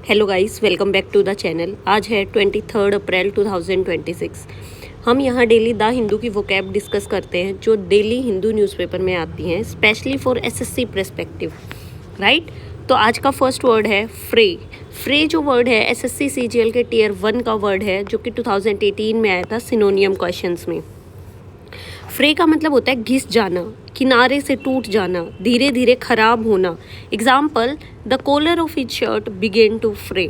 Hello guys, welcome back to the channel. आज है 23 अप्रैल 2026। हम यहाँ डेली द हिंदू की वोकैब डिस्कस करते हैं जो डेली हिंदू न्यूज़पेपर में आती हैं, specially for SSC perspective, right. तो आज का फर्स्ट वर्ड है फ्रे। फ्रे जो वर्ड है एसएससी सीजीएल के टियर 1 का वर्ड है जो कि 2018 में आया था सिनोनियम क्वेश्चंस में। फ्रे का मतलब होता है घिस जाना, किनारे से टूट जाना, धीरे धीरे खराब होना। Example, the collar of his shirt begin to fray.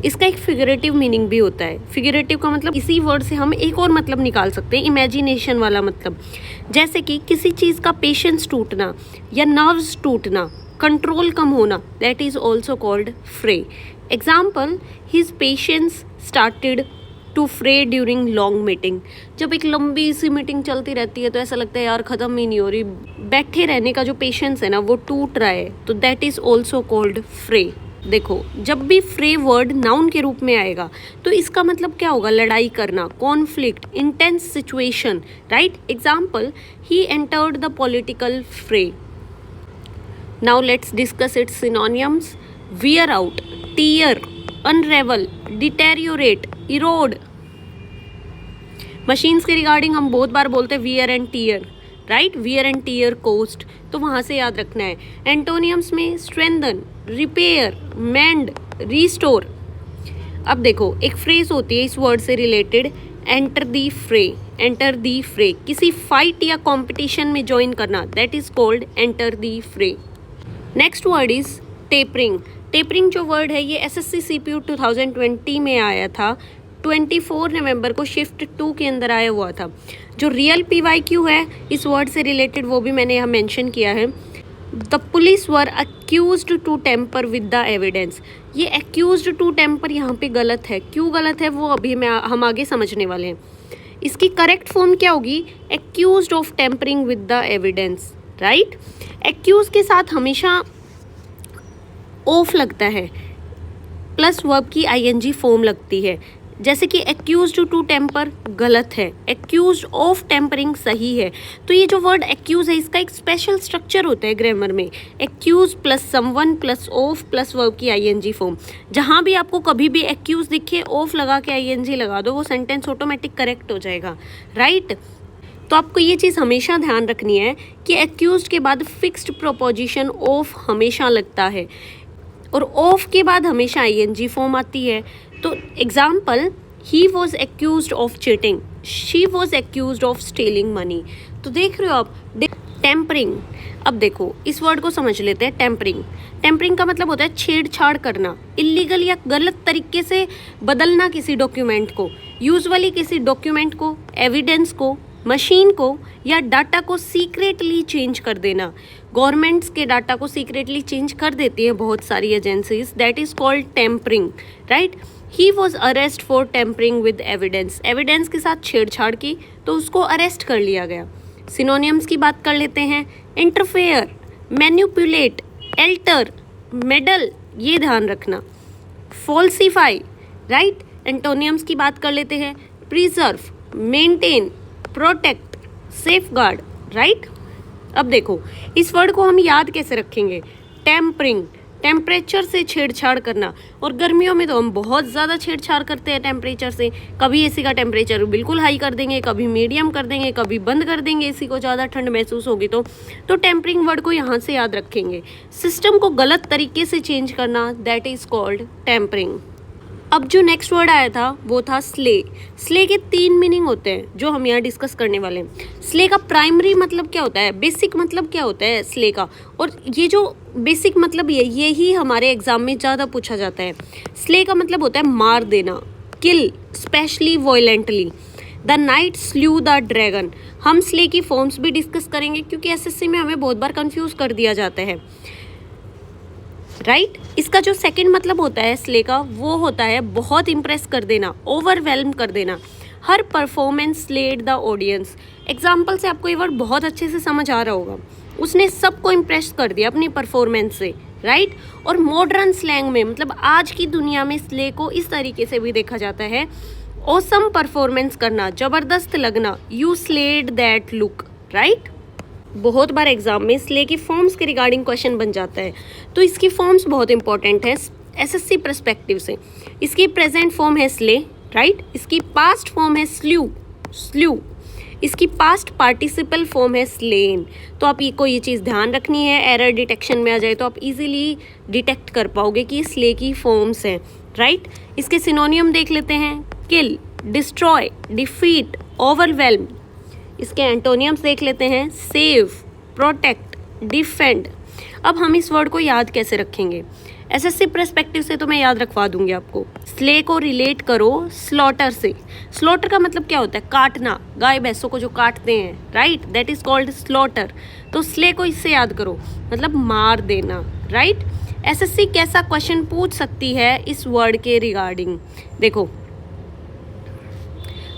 इसका एक फिगरेटिव मीनिंग भी होता है। फिगरेटिव का मतलब इसी वर्ड से हम एक और मतलब निकाल सकते हैं, इमेजिनेशन वाला मतलब। जैसे कि किसी चीज़ का पेशेंस टूटना या नर्व्स टूटना, कंट्रोल कम होना, that is also called fray. Example, his patience started to fray during long meeting. जब एक लंबी सी मीटिंग चलती रहती है तो ऐसा लगता है यार ख़त्म ही नहीं हो रही, बैठे रहने का जो पेशेंस है ना वो टूट रहा है, तो दैट इज़ ऑल्सो कॉल्ड फ्रे। देखो, जब भी फ्रे वर्ड नाउन के रूप में आएगा तो इसका मतलब क्या होगा? लड़ाई करना, conflict, intense situation, right. Example, he entered the political fray. Now let's discuss its synonyms. Wear out, tear, unravel, deteriorate, erode. Machines के रिगार्डिंग हम बहुत बार बोलते हैं wear and tear, right. Wear and tear cost, तो वहाँ से याद रखना है। एंटोनियम्स में स्ट्रेंथन, रिपेयर, मेंड, रिस्टोर। अब देखो, एक फ्रेज होती है इस वर्ड से रिलेटेड, एंटर दी फ्रे। एंटर दी फ्रे, किसी फाइट या कॉम्पिटिशन में ज्वाइन करना, that is called enter the fray. Next word is tapering. Tapering जो वर्ड है ये एसएससी सीपीयू 2020 में आया था। 24 नवंबर को शिफ्ट 2 के अंदर आया हुआ था। जो रियल पीवाईक्यू है इस वर्ड से रिलेटेड वो भी मैंने यहाँ मेंशन किया है। The police were accused to tamper with the evidence. ये अक्यूज्ड टू टेम्पर यहाँ पे गलत है। क्यों गलत है वो अभी हम आगे समझने वाले हैं। इसकी करेक्ट फॉर्म क्या होगी? Accused of tampering with the evidence, right. Accuse के साथ हमेशा ऑफ लगता है, प्लस वर्ब की आईएनजी फॉर्म लगती है। जैसे कि एक्यूज्ड टू टेम्पर गलत है, एक्यूज्ड ऑफ टेम्परिंग सही है। तो ये जो वर्ड एक्यूज है इसका एक स्पेशल स्ट्रक्चर होता है ग्रामर में। Accuse plus someone plus of plus verb की आईएनजी फॉर्म। जहाँ भी आपको कभी भी एक्यूज दिखे, ऑफ लगा के आईएनजी लगा दो, वो सेंटेंस ऑटोमेटिक करेक्ट हो जाएगा, राइट। तो आपको ये चीज़ हमेशा ध्यान रखनी है कि एक्यूज्ड के बाद फिक्स्ड प्रोपोजिशन ऑफ हमेशा लगता है और ऑफ के बाद हमेशा आईएनजी फॉर्म आती है। तो example, he was accused of cheating, she was accused of stealing money. तो देख रहे हो आप, टेम्परिंग। अब देखो इस वर्ड को समझ लेते हैं। टेम्परिंग, टेम्परिंग का मतलब होता है छेड़छाड़ करना, इलीगल या गलत तरीके से बदलना किसी डॉक्यूमेंट को। यूजुअली किसी डॉक्यूमेंट को, एविडेंस को, मशीन को या डाटा को सीक्रेटली चेंज कर देना। गवर्नमेंट्स के डाटा को सीक्रेटली चेंज कर देती है बहुत सारी agencies, that is called tampering, right. He was arrest for tampering with evidence. Evidence के साथ छेड़छाड़ की तो उसको अरेस्ट कर लिया गया। सिनोनियम्स की बात कर लेते हैं। इंटरफेयर, मैन्युपुलेट, एल्टर, मेडल, ये ध्यान रखना। Falsify, right. एंटोनियम्स की बात कर लेते हैं। Preserve, maintain, protect, safeguard, right. अब देखो इस वर्ड को हम याद कैसे रखेंगे? टेम्परिंग, टेम्परेचर से छेड़छाड़ करना। और गर्मियों में तो हम बहुत ज़्यादा छेड़छाड़ करते हैं टेम्परेचर से। कभी एसी का टेम्परेचर बिल्कुल हाई कर देंगे, कभी मीडियम कर देंगे, कभी बंद कर देंगे एसी को, ज़्यादा ठंड महसूस होगी तो टेम्परिंग वर्ड को यहाँ से याद रखेंगे। सिस्टम को गलत तरीके से चेंज करना, दैट इज़ कॉल्ड टेम्परिंग। अब जो नेक्स्ट वर्ड आया था वो था स्ले। स्ले के 3 मीनिंग होते हैं जो हम यहाँ डिस्कस करने वाले हैं। स्ले का प्राइमरी मतलब क्या होता है, बेसिक मतलब क्या होता है स्ले का, और ये जो बेसिक मतलब ये ही हमारे एग्जाम में ज़्यादा पूछा जाता है। स्ले का मतलब होता है मार देना, kill, specially violently. The knight slew the dragon. हम स्ले की फॉर्म्स भी डिस्कस करेंगे क्योंकि एसएससी में हमें बहुत बार कंफ्यूज कर दिया जाता है, राइट। इसका जो सेकंड मतलब होता है स्ले का वो होता है बहुत इंप्रेस कर देना, ओवरवेल्म कर देना। हर performance slayed the audience. Example से आपको ये वर्ड बहुत अच्छे से समझ आ रहा होगा। उसने सबको इम्प्रेस कर दिया अपनी परफॉर्मेंस से, राइट। और मॉडर्न स्लैंग में मतलब आज की दुनिया में स्ले को इस तरीके से भी देखा जाता है, ऑसम परफॉर्मेंस करना, जबरदस्त लगना, you slayed that look, right. बहुत बार एग्जाम में स्ले की फॉर्म्स के रिगार्डिंग क्वेश्चन बन जाता है, तो इसकी फॉर्म्स बहुत इंपॉर्टेंट है। एसएससी पर्सपेक्टिव से। इसकी प्रेजेंट फॉर्म है स्ले, राइट। इसकी पास्ट फॉर्म है स्ल्यू। इसकी पास्ट पार्टिसिपल फॉर्म है स्लेन। तो आप को ये चीज़ ध्यान रखनी है, एरर डिटेक्शन में आ जाए तो आप इजीली डिटेक्ट कर पाओगे कि स्ले की फॉर्म्स हैं, राइट। इसके सिनोनियम देख लेते हैं, किल, डिस्ट्रॉय, डिफीट, ओवरवेल्म। इसके एंटोनियम्स देख लेते हैं, सेव, प्रोटेक्ट, डिफेंड। अब हम इस वर्ड को याद कैसे रखेंगे? एसएससी पर्सपेक्टिव से तो मैं याद रखवा दूंगी आपको। स्ले को रिलेट करो स्लॉटर से। स्लॉटर का मतलब क्या होता है? काटना, गाय भैंसों को जो काटते हैं, right, that is called slaughter. तो स्ले को इससे याद करो, मतलब मार देना, राइट। एसएससी कैसा क्वेश्चन पूछ सकती है इस वर्ड के रिगार्डिंग? देखो,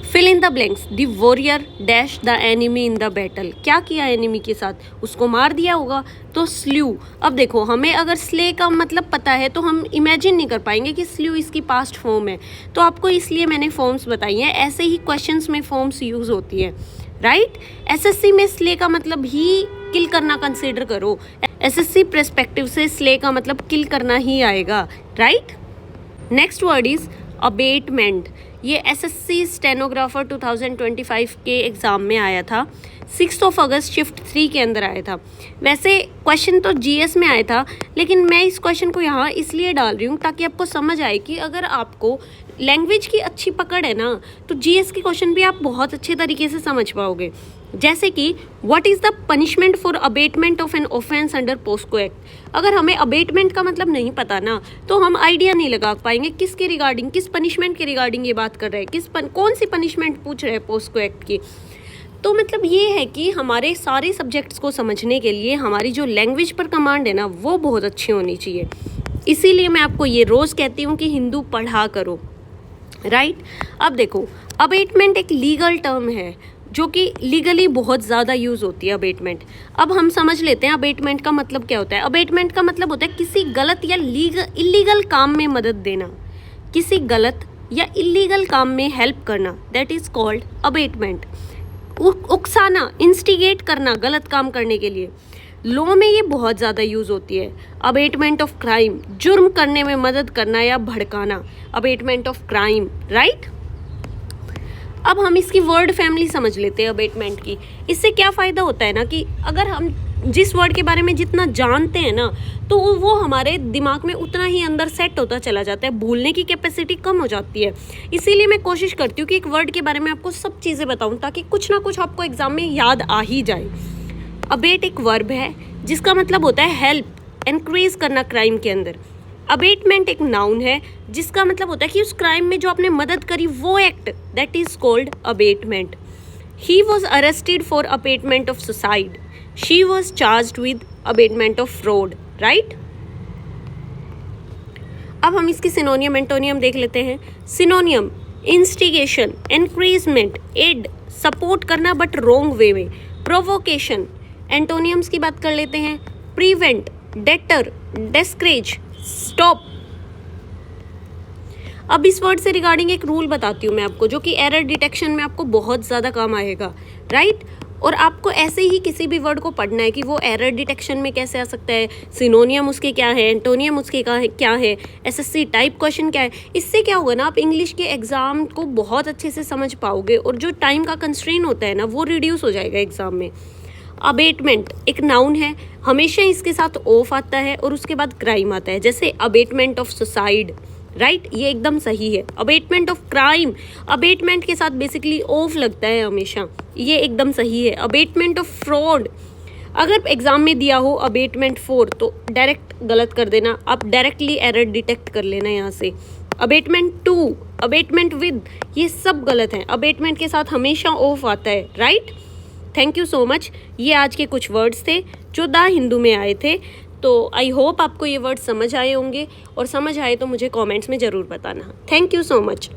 fill in the blanks, the warrior dash the enemy in the battle. क्या किया एनिमी के साथ? उसको मार दिया होगा, तो स्ल्यू। अब देखो, हमें अगर स्ले का मतलब पता है तो हम इमेजिन नहीं कर पाएंगे कि स्ल्यू इसकी पास्ट फॉर्म है। तो आपको इसलिए मैंने फॉर्म्स बताई हैं, ऐसे ही क्वेश्चंस में फॉर्म्स यूज होती है, राइट। एसएससी में स्ले का मतलब ही किल करना कंसिडर करो। एसएससी पर्सपेक्टिव से स्ले का मतलब किल करना ही आएगा, right. Next word is abetment. ये एसएससी स्टेनोग्राफर 2025 के एग्ज़ाम में आया था, 6 अगस्त शिफ्ट 3 के अंदर आया था। वैसे क्वेश्चन तो जीएस में आया था, लेकिन मैं इस क्वेश्चन को यहाँ इसलिए डाल रही हूँ ताकि आपको समझ आए कि अगर आपको लैंग्वेज की अच्छी पकड़ है ना, तो जीएस के क्वेश्चन भी आप बहुत अच्छे तरीके से समझ पाओगे। जैसे कि what is the punishment for abetment of an offence under POCSO act. अगर हमें अबेटमेंट का मतलब नहीं पता ना, तो हम आइडिया नहीं लगा पाएंगे किसके रिगार्डिंग, किस पनिशमेंट के रिगार्डिंग ये बात कर रहे हैं, कौन सी पनिशमेंट पूछ रहे हैं पोस्को एक्ट की। तो मतलब ये है कि हमारे सारे सब्जेक्ट्स को समझने के लिए हमारी जो लैंग्वेज पर कमांड है ना, वो बहुत अच्छी होनी चाहिए। इसीलिए मैं आपको ये रोज़ कहती हूँ कि हिंदू पढ़ा करो, राइट। अब देखो, अबेटमेंट एक लीगल टर्म है जो कि लीगली बहुत ज़्यादा यूज़ होती है अबेटमेंट। अब हम समझ लेते हैं अबेटमेंट का मतलब क्या होता है। अबेटमेंट का मतलब होता है किसी गलत या इलीगल काम में मदद देना, किसी गलत या इलीगल काम में हेल्प करना, दैट इज़ कॉल्ड अबेटमेंट। उकसाना, इंस्टिगेट करना गलत काम करने के लिए। लॉ में ये बहुत ज़्यादा यूज़ होती है। अबेटमेंट ऑफ क्राइम, जुर्म करने में मदद करना या भड़काना, अबेटमेंट ऑफ क्राइम, राइट। अब हम इसकी वर्ड फैमिली समझ लेते हैं अबेटमेंट की। इससे क्या फ़ायदा होता है ना कि अगर हम जिस वर्ड के बारे में जितना जानते हैं ना, तो वो हमारे दिमाग में उतना ही अंदर सेट होता चला जाता है, भूलने की कैपेसिटी कम हो जाती है। इसीलिए मैं कोशिश करती हूँ कि एक वर्ड के बारे में आपको सब चीज़ें बताऊँ ताकि कुछ ना कुछ आपको एग्जाम में याद आ ही जाए। अबेट एक वर्ब है जिसका मतलब होता है हेल्प, एनकरेज करना क्राइम के अंदर। अबेटमेंट एक नाउन है जिसका मतलब होता है कि उस क्राइम में जो आपने मदद करी वो act, that is called abetment. He was arrested for abetment of suicide, she was charged with abetment of fraud, right. अब हम इसकी सिनोनियम एंटोनियम देख लेते हैं। Synonym, instigation, encouragement, aid, support करना बट रोंग वे में, प्रोवोकेशन। एंटोनियम्स की बात कर लेते हैं। Prevent, deter, discourage, stop. अब इस वर्ड से रिगार्डिंग एक रूल बताती हूँ मैं आपको, जो कि एरर डिटेक्शन में आपको बहुत ज़्यादा काम आएगा, राइट। और आपको ऐसे ही किसी भी वर्ड को पढ़ना है कि वो एरर डिटेक्शन में कैसे आ सकता है, सिनोनियम उसके क्या है, एंटोनियम उसके क्या है, एसएससी टाइप क्वेश्चन क्या है। इससे क्या होगा ना, आप इंग्लिश के एग्ज़ाम को बहुत अच्छे से समझ पाओगे और जो टाइम का कंस्ट्रेन होता है ना, वो रिड्यूस हो जाएगा एग्ज़ाम में। अबेटमेंट एक नाउन है, हमेशा इसके साथ ऑफ आता है और उसके बाद क्राइम आता है, जैसे अबेटमेंट ऑफ सुसाइड, राइट, ये एकदम सही है। अबेटमेंट ऑफ क्राइम, अबेटमेंट के साथ बेसिकली ऑफ लगता है हमेशा, ये एकदम सही है। अबेटमेंट ऑफ फ्रॉड, अगर एग्जाम में दिया हो अबेटमेंट 4 तो डायरेक्ट गलत कर देना, आप डायरेक्टली एरर डिटेक्ट कर लेना यहाँ से। अबेटमेंट 2, अबेटमेंट विद, ये सब गलत हैं। अबेटमेंट के साथ हमेशा ऑफ आता है, right. Thank you so much. ये आज के कुछ वर्ड्स थे जो द हिंदू में आए थे। तो आई होप आपको ये वर्ड समझ आए होंगे, और समझ आए तो मुझे कमेंट्स में ज़रूर बताना। Thank you so much.